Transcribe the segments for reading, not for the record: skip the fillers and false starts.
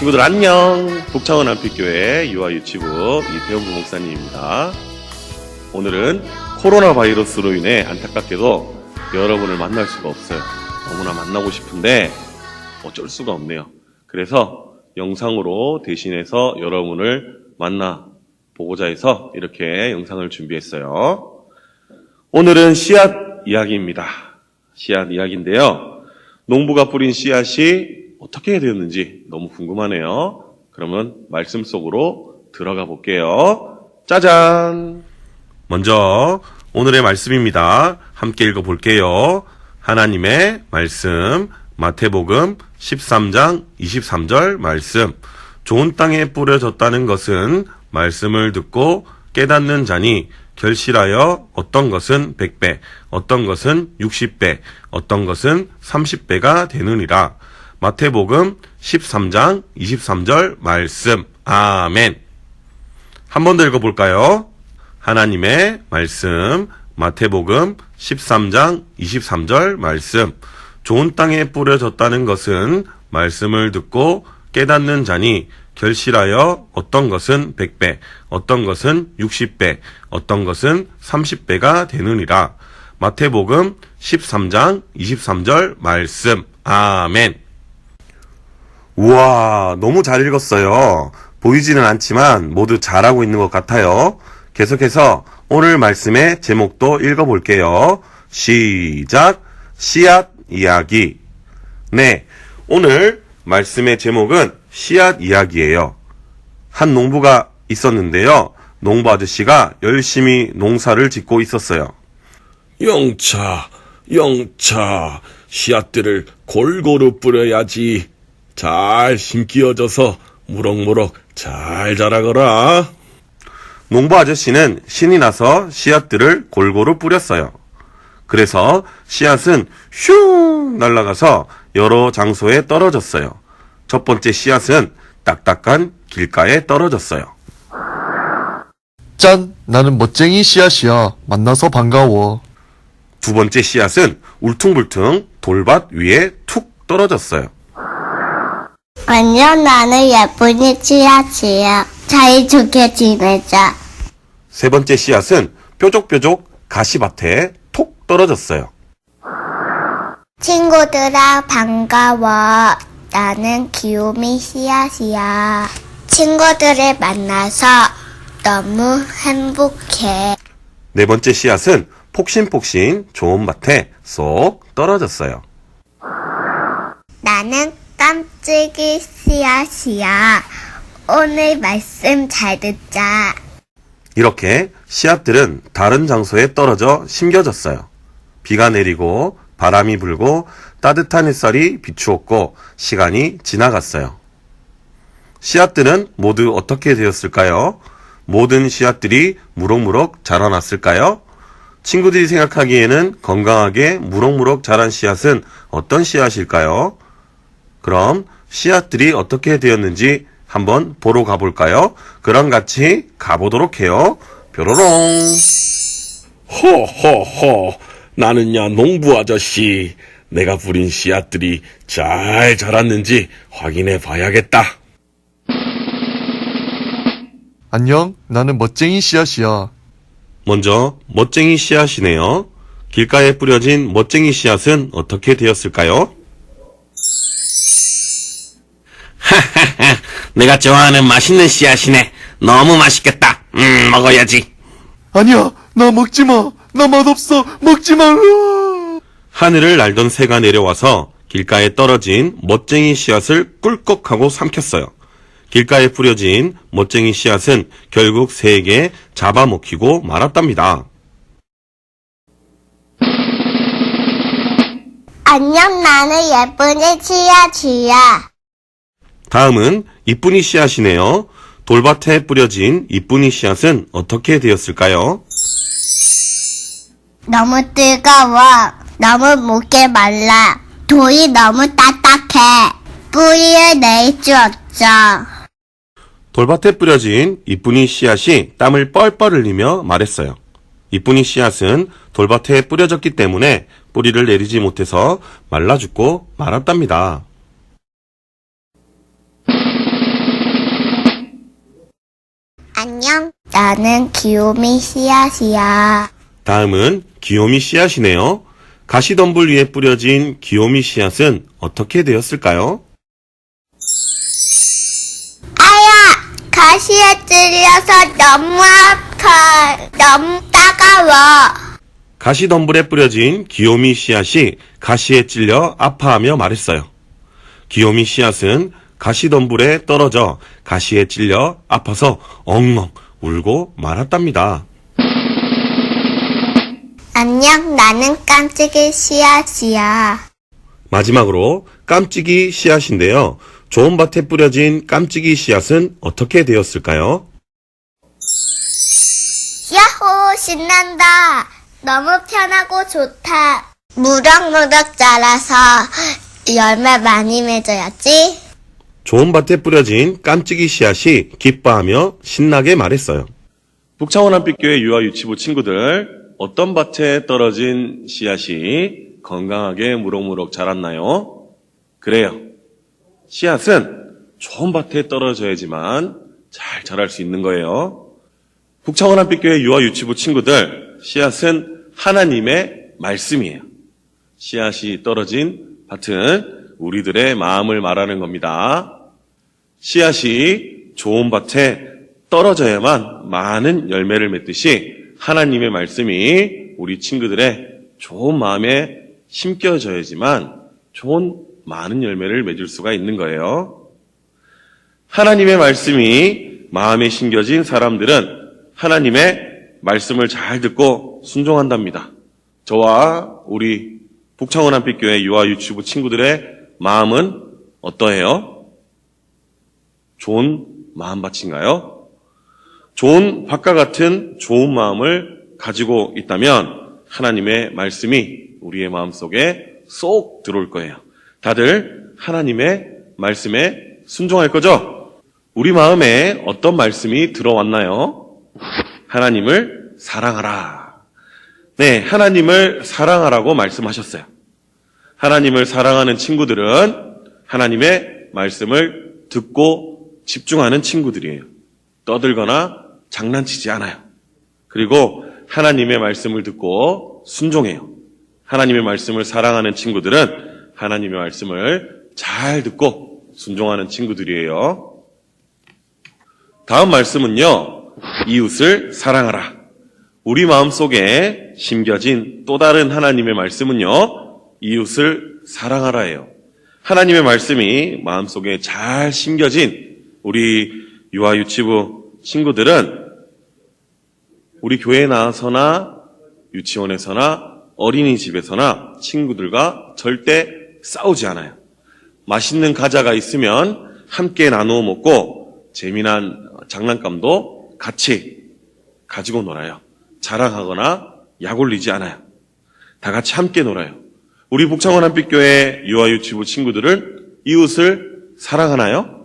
친구들 안녕. 북창원 안피교회 유아유치부 이태원 부목사님입니다. 오늘은 코로나 바이러스로 인해 안타깝게도 여러분을 만날 수가 없어요. 너무나 만나고 싶은데 어쩔 수가 없네요. 그래서 영상으로 대신해서 여러분을 만나보고자 해서 이렇게 영상을 준비했어요. 오늘은 씨앗 이야기입니다. 씨앗 이야기인데요. 농부가 뿌린 씨앗이 어떻게 되었는지 너무 궁금하네요. 그러면 말씀 속으로 들어가 볼게요. 짜잔! 먼저 오늘의 말씀입니다. 함께 읽어볼게요. 하나님의 말씀, 마태복음 13장 23절 말씀. 좋은 땅에 뿌려졌다는 것은 말씀을 듣고 깨닫는 자니 결실하여 어떤 것은 100배, 어떤 것은 60배, 어떤 것은 30배가 되느니라. 마태복음 13장 23절 말씀. 아멘. 한 번 더 읽어볼까요? 하나님의 말씀, 마태복음 13장 23절 말씀. 좋은 땅에 뿌려졌다는 것은 말씀을 듣고 깨닫는 자니 결실하여 어떤 것은 100배, 어떤 것은 60배, 어떤 것은 30배가 되느니라. 마태복음 13장 23절 말씀. 아멘. 우와, 너무 잘 읽었어요. 보이지는 않지만 모두 잘하고 있는 것 같아요. 계속해서 오늘 말씀의 제목도 읽어볼게요. 시작! 씨앗 이야기. 네, 오늘 말씀의 제목은 씨앗 이야기예요. 한 농부가 있었는데요. 농부 아저씨가 열심히 농사를 짓고 있었어요. 영차, 씨앗들을 골고루 뿌려야지. 잘 심기어져서 무럭무럭 잘 자라거라. 농부 아저씨는 신이 나서 씨앗들을 골고루 뿌렸어요. 그래서 씨앗은 슝 날아가서 여러 장소에 떨어졌어요. 첫 번째 씨앗은 딱딱한 길가에 떨어졌어요. 짠! 나는 멋쟁이 씨앗이야. 만나서 반가워. 두 번째 씨앗은 울퉁불퉁 돌밭 위에 툭 떨어졌어요. 안녕, 나는 예쁜이 씨앗이야. 사이좋게 지내자. 세 번째 씨앗은 뾰족뾰족 가시밭에 톡 떨어졌어요. 친구들아, 반가워. 나는 귀요미 씨앗이야. 친구들을 만나서 너무 행복해. 네 번째 씨앗은 폭신폭신 좋은 밭에 쏙 떨어졌어요. 나는 깜찍이 씨앗이야. 오늘 말씀 잘 듣자. 이렇게 씨앗들은 다른 장소에 떨어져 심겨졌어요. 비가 내리고 바람이 불고 따뜻한 햇살이 비추었고 시간이 지나갔어요. 씨앗들은 모두 어떻게 되었을까요? 모든 씨앗들이 무럭무럭 자라났을까요? 친구들이 생각하기에는 건강하게 무럭무럭 자란 씨앗은 어떤 씨앗일까요? 그럼 씨앗들이 어떻게 되었는지 한번 보러 가볼까요? 그럼 같이 가보도록 해요. 뾰로롱. 허허허, 나는야 농부 아저씨. 내가 뿌린 씨앗들이 잘 자랐는지 확인해 봐야겠다. 안녕, 나는 멋쟁이 씨앗이야. 먼저 멋쟁이 씨앗이네요. 길가에 뿌려진 멋쟁이 씨앗은 어떻게 되었을까요? 하하하, 내가 좋아하는 맛있는 씨앗이네. 너무 맛있겠다. 먹어야지. 아니야, 나 먹지 마. 나 맛없어. 먹지 말라. 하늘을 날던 새가 내려와서 길가에 떨어진 멋쟁이 씨앗을 꿀꺽하고 삼켰어요. 길가에 뿌려진 멋쟁이 씨앗은 결국 새에게 잡아먹히고 말았답니다. 안녕, 나는 예쁜이 씨앗이야. 다음은 이쁜이 씨앗이네요. 돌밭에 뿌려진 이쁜이 씨앗은 어떻게 되었을까요? 너무 뜨거워. 너무 목에 말라. 돌이 너무 딱딱해. 뿌리를 낼 수 없어. 돌밭에 뿌려진 이쁜이 씨앗이 땀을 뻘뻘 흘리며 말했어요. 이쁜이 씨앗은 돌밭에 뿌려졌기 때문에 뿌리를 내리지 못해서 말라 죽고 말았답니다. 안녕. 나는 귀요미 씨앗이야. 다음은 귀요미 씨앗이네요. 가시덤불 위에 뿌려진 귀요미 씨앗은 어떻게 되었을까요? 아야! 가시에 찔려서 너무 아파. 너무 따가워. 가시덤불에 뿌려진 귀요미 씨앗이 가시에 찔려 아파하며 말했어요. 귀요미 씨앗은 가시덤불에 떨어져 가시에 찔려 아파서 엉엉 울고 말았답니다. 안녕, 나는 깜찍이 씨앗이야. 마지막으로 깜찍이 씨앗인데요. 좋은 밭에 뿌려진 깜찍이 씨앗은 어떻게 되었을까요? 야호, 신난다. 너무 편하고 좋다. 무럭무럭 자라서 열매 많이 맺어야지. 좋은 밭에 뿌려진 깜찍이 씨앗이 기뻐하며 신나게 말했어요. 북창원 한빛교회 유아 유치부 친구들, 어떤 밭에 떨어진 씨앗이 건강하게 무럭무럭 자랐나요? 그래요. 씨앗은 좋은 밭에 떨어져야지만 잘 자랄 수 있는 거예요. 북창원 한빛교회 유아 유치부 친구들, 씨앗은 하나님의 말씀이에요. 씨앗이 떨어진 밭은 우리들의 마음을 말하는 겁니다. 씨앗이 좋은 밭에 떨어져야만 많은 열매를 맺듯이 하나님의 말씀이 우리 친구들의 좋은 마음에 심겨져야지만 좋은 많은 열매를 맺을 수가 있는 거예요. 하나님의 말씀이 마음에 심겨진 사람들은 하나님의 말씀을 잘 듣고 순종한답니다. 저와 우리 북창원 한빛교회 유아 유치부 친구들의 마음은 어떠해요? 좋은 마음밭인가요? 좋은 밭과 같은 좋은 마음을 가지고 있다면 하나님의 말씀이 우리의 마음속에 쏙 들어올 거예요. 다들 하나님의 말씀에 순종할 거죠? 우리 마음에 어떤 말씀이 들어왔나요? 하나님을 사랑하라. 네, 하나님을 사랑하라고 말씀하셨어요. 하나님을 사랑하는 친구들은 하나님의 말씀을 듣고 집중하는 친구들이에요. 떠들거나 장난치지 않아요. 그리고 하나님의 말씀을 듣고 순종해요. 하나님의 말씀을 사랑하는 친구들은 하나님의 말씀을 잘 듣고 순종하는 친구들이에요. 다음 말씀은요, 이웃을 사랑하라. 우리 마음속에 심겨진 또 다른 하나님의 말씀은요, 이웃을 사랑하라예요. 하나님의 말씀이 마음속에 잘 심겨진 우리 유아 유치부 친구들은 우리 교회에 나와서나 유치원에서나 어린이집에서나 친구들과 절대 싸우지 않아요. 맛있는 과자가 있으면 함께 나누어 먹고 재미난 장난감도 같이 가지고 놀아요. 자랑하거나 약 올리지 않아요. 다 같이 함께 놀아요. 우리 북창원 한빛교회 유아 유치부 친구들은 이웃을 사랑하나요?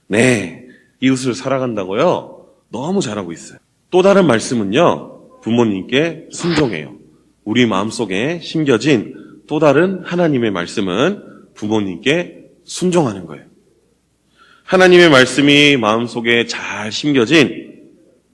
네, 이웃을 사랑한다고요? 너무 잘하고 있어요. 또 다른 말씀은요, 부모님께 순종해요. 우리 마음속에 심겨진 또 다른 하나님의 말씀은 부모님께 순종하는 거예요. 하나님의 말씀이 마음속에 잘 심겨진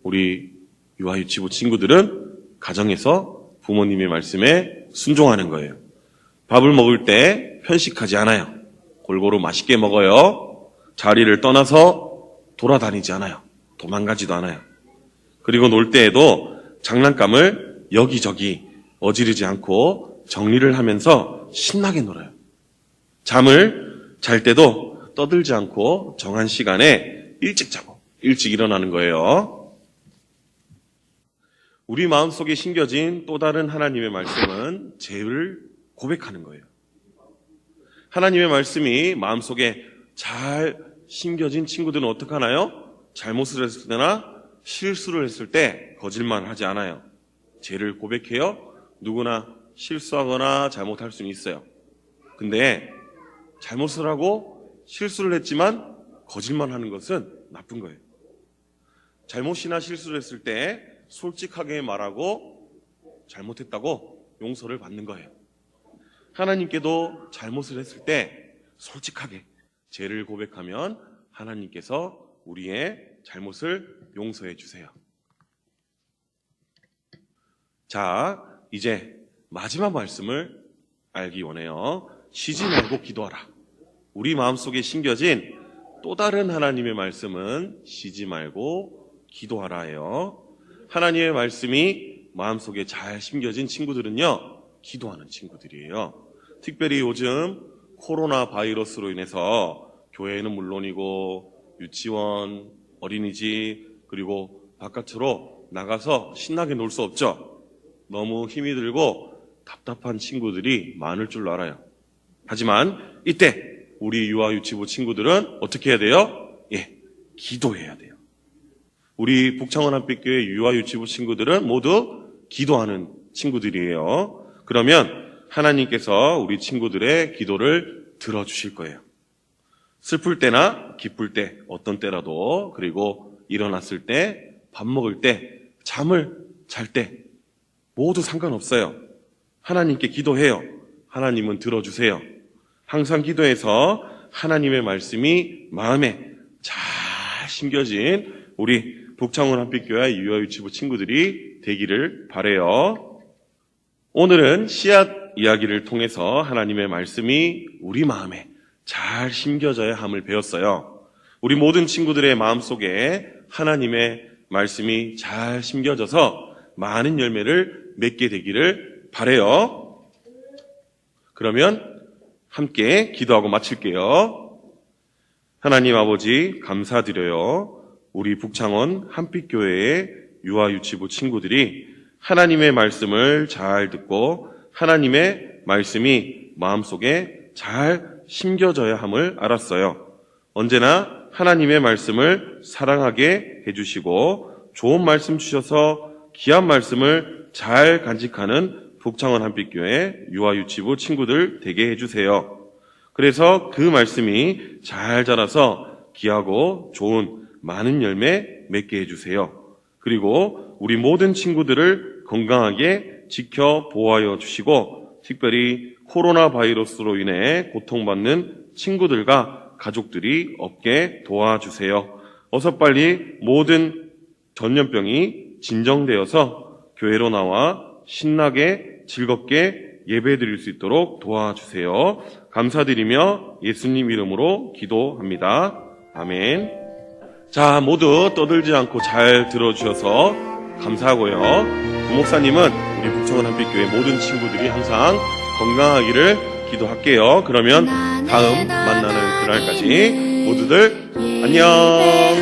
우리 유아 유치부 친구들은 가정에서 부모님의 말씀에 순종하는 거예요. 밥을 먹을 때 편식하지 않아요. 골고루 맛있게 먹어요. 자리를 떠나서 돌아다니지 않아요. 도망가지도 않아요. 그리고 놀 때에도 장난감을 여기저기 어지르지 않고 정리를 하면서 신나게 놀아요. 잠을 잘 때도 떠들지 않고 정한 시간에 일찍 자고 일찍 일어나는 거예요. 우리 마음속에 심겨진 또 다른 하나님의 말씀은 죄를 고백하는 거예요. 하나님의 말씀이 마음속에 잘 심겨진 친구들은 어떻게 하나요? 잘못을 했을 때나 실수를 했을 때 거짓말을 하지 않아요. 죄를 고백해요. 누구나 실수하거나 잘못할 수는 있어요. 근데 잘못을 하고 실수를 했지만 거짓말하는 것은 나쁜 거예요. 잘못이나 실수를 했을 때 솔직하게 말하고 잘못했다고 용서를 받는 거예요. 하나님께도 잘못을 했을 때 솔직하게 죄를 고백하면 하나님께서 우리의 잘못을 용서해 주세요. 자, 이제 마지막 말씀을 알기 원해요. 쉬지 말고 기도하라. 우리 마음속에 심겨진 또 다른 하나님의 말씀은 쉬지 말고 기도하라예요. 하나님의 말씀이 마음속에 잘 심겨진 친구들은요, 기도하는 친구들이에요. 특별히 요즘 코로나 바이러스로 인해서 교회는 물론이고 유치원, 어린이집, 그리고 바깥으로 나가서 신나게 놀 수 없죠. 너무 힘이 들고 답답한 친구들이 많을 줄 알아요. 하지만 이때 우리 유아 유치부 친구들은 어떻게 해야 돼요? 기도해야 돼요. 우리 북창원 한빛교회 유아 유치부 친구들은 모두 기도하는 친구들이에요. 그러면 하나님께서 우리 친구들의 기도를 들어주실 거예요. 슬플 때나 기쁠 때, 어떤 때라도, 그리고 일어났을 때, 밥 먹을 때, 잠을 잘 때 모두 상관없어요. 하나님께 기도해요. 하나님은 들어주세요. 항상 기도해서 하나님의 말씀이 마음에 잘 심겨진 우리 북창원 한빛교회 유아유치부 친구들이 되기를 바라요. 오늘은 씨앗 이야기를 통해서 하나님의 말씀이 우리 마음에 잘 심겨져야 함을 배웠어요. 우리 모든 친구들의 마음속에 하나님의 말씀이 잘 심겨져서 많은 열매를 맺게 되기를 바라요. 그러면 함께 기도하고 마칠게요. 하나님 아버지 감사드려요. 우리 북창원 한빛교회의 유아유치부 친구들이 하나님의 말씀을 잘 듣고 하나님의 말씀이 마음속에 잘 심겨져야 함을 알았어요. 언제나 하나님의 말씀을 사랑하게 해주시고 좋은 말씀 주셔서 귀한 말씀을 잘 간직하는 북창원 한빛교회 유아유치부 친구들 되게 해주세요. 그래서 그 말씀이 잘 자라서 귀하고 좋은 많은 열매 맺게 해주세요. 그리고 우리 모든 친구들을 건강하게 지켜 보호하여 주시고 특별히 코로나 바이러스로 인해 고통받는 친구들과 가족들이 없게 도와주세요. 어서 빨리 모든 전염병이 진정되어서 교회로 나와 신나게 즐겁게 예배드릴 수 있도록 도와주세요. 감사드리며 예수님 이름으로 기도합니다. 아멘. 자, 모두 떠들지 않고 잘 들어주셔서 감사하고요. 부목사님은 우리 북창원 한빛교회 모든 친구들이 항상 건강하기를 기도할게요. 그러면 다음 만나는 그날까지 모두들 안녕.